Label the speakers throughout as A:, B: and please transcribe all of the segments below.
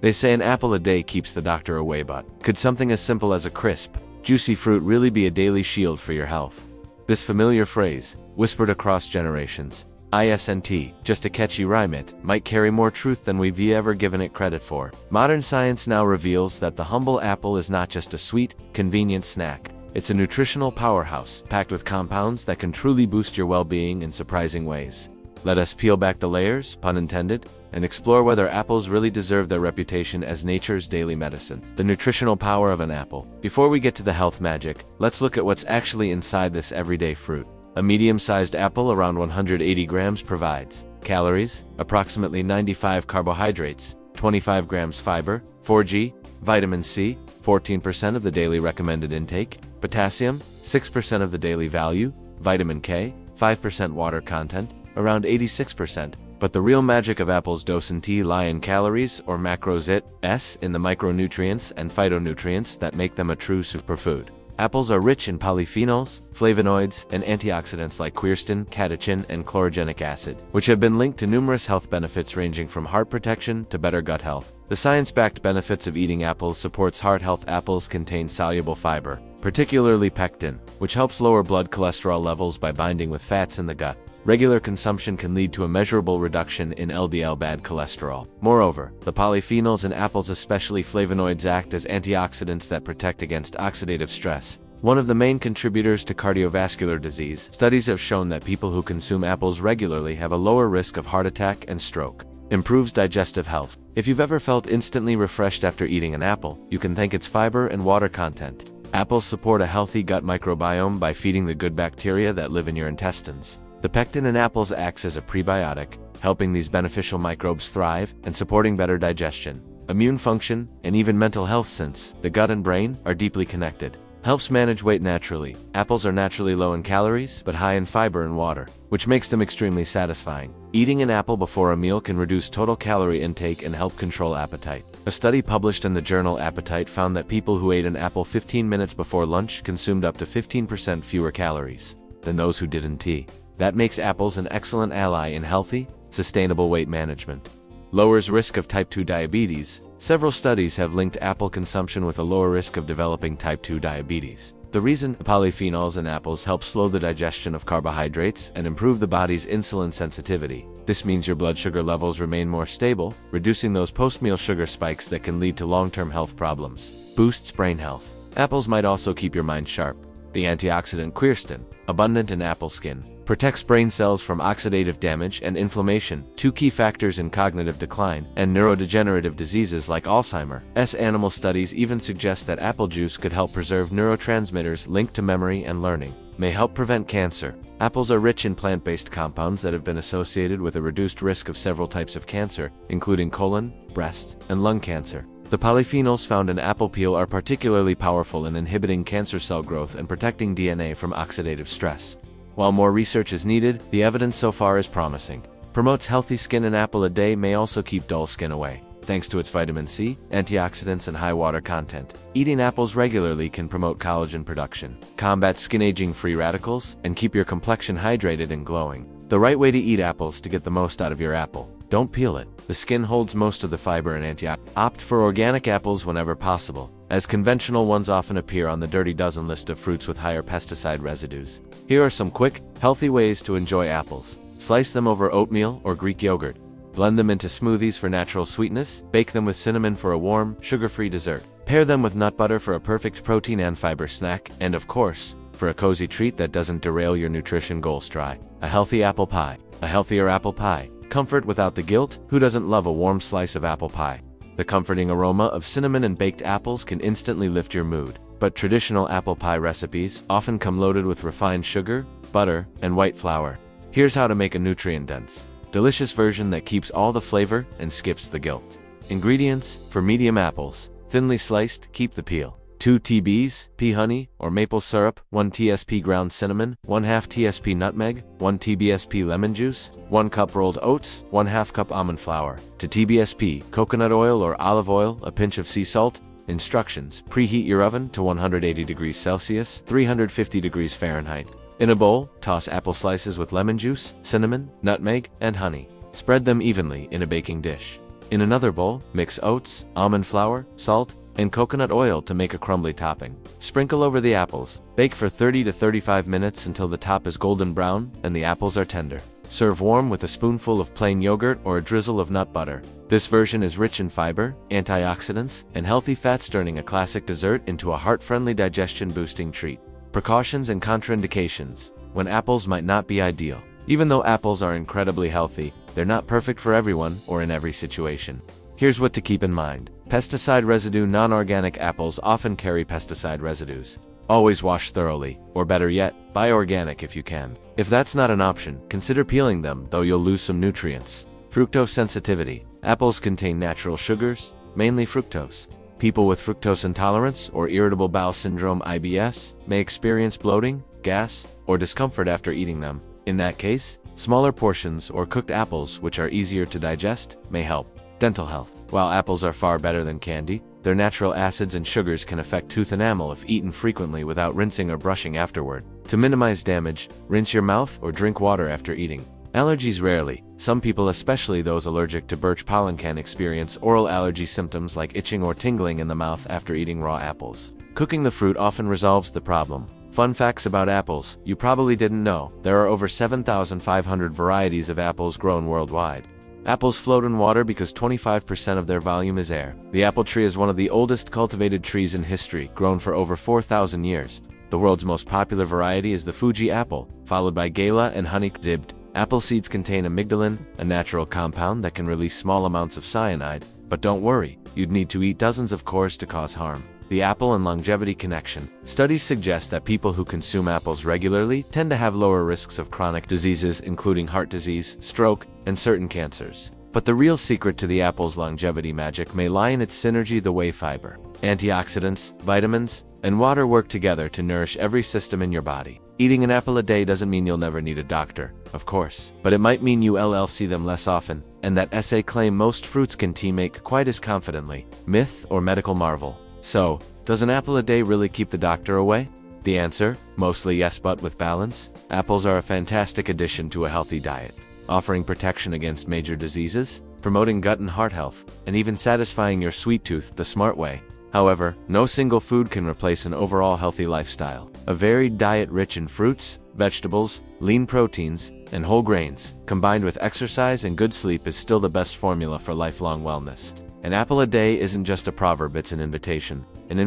A: They say an apple a day keeps the doctor away, but could something as simple as a crisp, juicy fruit really be a daily shield for your health? This familiar phrase, whispered across generations, ISNT, just a catchy rhyme, it might carry more truth than we've ever given it credit for. Modern science now reveals that the humble apple is not just a sweet, convenient snack. It's a nutritional powerhouse, packed with compounds that can truly boost your well-being in surprising ways. Let us peel back the layers, pun intended, and explore whether apples really deserve their reputation as nature's daily medicine. The nutritional power of an apple. Before we get to the health magic, let's look at what's actually inside this everyday fruit. A medium-sized apple around 180 grams provides calories, approximately 95 carbohydrates, 25 grams fiber, 4G, vitamin C, 14% of the daily recommended intake, potassium, 6% of the daily value, vitamin K, 5% water content, around 86%. But the real magic of apples doesn't lie in calories or macros, it's in the micronutrients and phytonutrients that make them a true superfood. Apples are rich in polyphenols, flavonoids, and antioxidants like quercetin, catechin, and chlorogenic acid, which have been linked to numerous health benefits ranging from heart protection to better gut health. The science-backed benefits of eating apples supports heart health. Apples contain soluble fiber, particularly pectin, which helps lower blood cholesterol levels by binding with fats in the gut. Regular consumption can lead to a measurable reduction in LDL bad cholesterol. Moreover, the polyphenols in apples, especially flavonoids, act as antioxidants that protect against oxidative stress, one of the main contributors to cardiovascular disease. Studies have shown that people who consume apples regularly have a lower risk of heart attack and stroke. Improves digestive health. If you've ever felt instantly refreshed after eating an apple, you can thank its fiber and water content. Apples support a healthy gut microbiome by feeding the good bacteria that live in your intestines. The pectin in apples acts as a prebiotic, helping these beneficial microbes thrive and supporting better digestion, immune function, and even mental health, since the gut and brain are deeply connected. Helps manage weight naturally. Apples are naturally low in calories, but high in fiber and water, which makes them extremely satisfying. Eating an apple before a meal can reduce total calorie intake and help control appetite. A study published in the journal Appetite found that people who ate an apple 15 minutes before lunch consumed up to 15% fewer calories than those who didn't eat. That makes apples an excellent ally in healthy, sustainable weight management. Lowers risk of type 2 diabetes. Several studies have linked apple consumption with a lower risk of developing type 2 diabetes. The reason? The polyphenols in apples help slow the digestion of carbohydrates and improve the body's insulin sensitivity. This means your blood sugar levels remain more stable, reducing those post-meal sugar spikes that can lead to long-term health problems. Boosts brain health. Apples might also keep your mind sharp. The antioxidant quercetin, abundant in apple skin, protects brain cells from oxidative damage and inflammation, two key factors in cognitive decline and neurodegenerative diseases like Alzheimer's. Animal studies even suggest that apple juice could help preserve neurotransmitters linked to memory and learning. May help prevent cancer. Apples are rich in plant-based compounds that have been associated with a reduced risk of several types of cancer, including colon, breast, and lung cancer. The polyphenols found in apple peel are particularly powerful in inhibiting cancer cell growth and protecting DNA from oxidative stress. While more research is needed, the evidence so far is promising. Promotes healthy skin. An apple a day may also keep dull skin away, thanks to its vitamin C, antioxidants, and high water content. Eating apples regularly can promote collagen production, combat skin aging, free radicals, and keep your complexion hydrated and glowing. The right way to eat apples to get the most out of your apple. Don't peel it. The skin holds most of the fiber and antioxidants. Opt for organic apples whenever possible, as conventional ones often appear on the dirty dozen list of fruits with higher pesticide residues. Here are some quick, healthy ways to enjoy apples. Slice them over oatmeal or Greek yogurt. Blend them into smoothies for natural sweetness. Bake them with cinnamon for a warm, sugar-free dessert. Pair them with nut butter for a perfect protein and fiber snack. And of course, for a cozy treat that doesn't derail your nutrition goals, try a healthy apple pie. A healthier apple pie. Comfort without the guilt. Who doesn't love a warm slice of apple pie? The comforting aroma of cinnamon and baked apples can instantly lift your mood. But traditional apple pie recipes often come loaded with refined sugar, butter, and white flour. Here's how to make a nutrient-dense, delicious version that keeps all the flavor and skips the guilt. Ingredients: for medium apples, thinly sliced, keep the peel. 2 TBs, pea honey or maple syrup, 1 TSP ground cinnamon, 1/2 TSP nutmeg, 1 TBSP lemon juice, 1 cup rolled oats, 1/2 cup almond flour. To TBSP, coconut oil or olive oil, a pinch of sea salt. Instructions: preheat your oven to 180 degrees Celsius, 350 degrees Fahrenheit. In a bowl, toss apple slices with lemon juice, cinnamon, nutmeg, and honey. Spread them evenly in a baking dish. In another bowl, mix oats, almond flour, salt, and coconut oil to make a crumbly topping. Sprinkle over the apples. Bake for 30 to 35 minutes until the top is golden brown and the apples are tender. Serve warm with a spoonful of plain yogurt or a drizzle of nut butter. This version is rich in fiber, antioxidants, and healthy fats, turning a classic dessert into a heart-friendly digestion-boosting treat. Precautions and contraindications. When apples might not be ideal. Even though apples are incredibly healthy, they're not perfect for everyone or in every situation. Here's what to keep in mind. Pesticide residue. Non-organic apples often carry pesticide residues. Always wash thoroughly, or better yet, buy organic if you can. If that's not an option, consider peeling them, though you'll lose some nutrients. Fructose sensitivity. Apples contain natural sugars, mainly fructose. People with fructose intolerance or irritable bowel syndrome (IBS) may experience bloating, gas, or discomfort after eating them. In that case, smaller portions or cooked apples, which are easier to digest, may help. Dental health. While apples are far better than candy, their natural acids and sugars can affect tooth enamel if eaten frequently without rinsing or brushing afterward. To minimize damage, rinse your mouth or drink water after eating. Allergies. Rarely. Some people, especially those allergic to birch pollen, can experience oral allergy symptoms like itching or tingling in the mouth after eating raw apples. Cooking the fruit often resolves the problem. Fun facts about apples. You probably didn't know, there are over 7,500 varieties of apples grown worldwide. Apples float in water because 25% of their volume is air. The apple tree is one of the oldest cultivated trees in history, grown for over 4,000 years. The world's most popular variety is the Fuji apple, followed by Gala and honey zibbed. Apple seeds contain amygdalin, a natural compound that can release small amounts of cyanide. But don't worry, you'd need to eat dozens of cores to cause harm. The apple and longevity connection. Studies suggest that people who consume apples regularly tend to have lower risks of chronic diseases, including heart disease, stroke, and certain cancers. But the real secret to the apple's longevity magic may lie in its synergy, the way fiber, antioxidants, vitamins, and water work together to nourish every system in your body. Eating an apple a day doesn't mean you'll never need a doctor, of course, but it might mean you'll see them less often, and that essay claim most fruits can make quite as confidently. Myth or medical marvel? So, does an apple a day really keep the doctor away? The answer? Mostly yes, but with balance. Apples are a fantastic addition to a healthy diet, offering protection against major diseases, promoting gut and heart health, and even satisfying your sweet tooth the smart way. However, no single food can replace an overall healthy lifestyle. A varied diet rich in fruits, vegetables, lean proteins, and whole grains, combined with exercise and good sleep, is still the best formula for lifelong wellness. An apple a day isn't just a proverb, it's an invitation to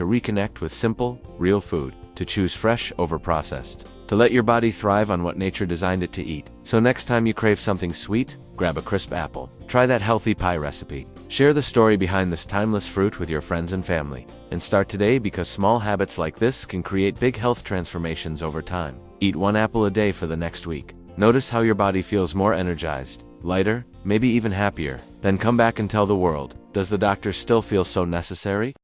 A: reconnect with simple, real food, to choose fresh over processed, to let your body thrive on what nature designed it to eat. So next time you crave something sweet, grab a crisp apple. Try that healthy pie recipe. Share the story behind this timeless fruit with your friends and family. And start today, because small habits like this can create big health transformations over time. Eat one apple a day for the next week. Notice how your body feels more energized, lighter, maybe even happier. Then come back and tell the world, does the doctor still feel so necessary?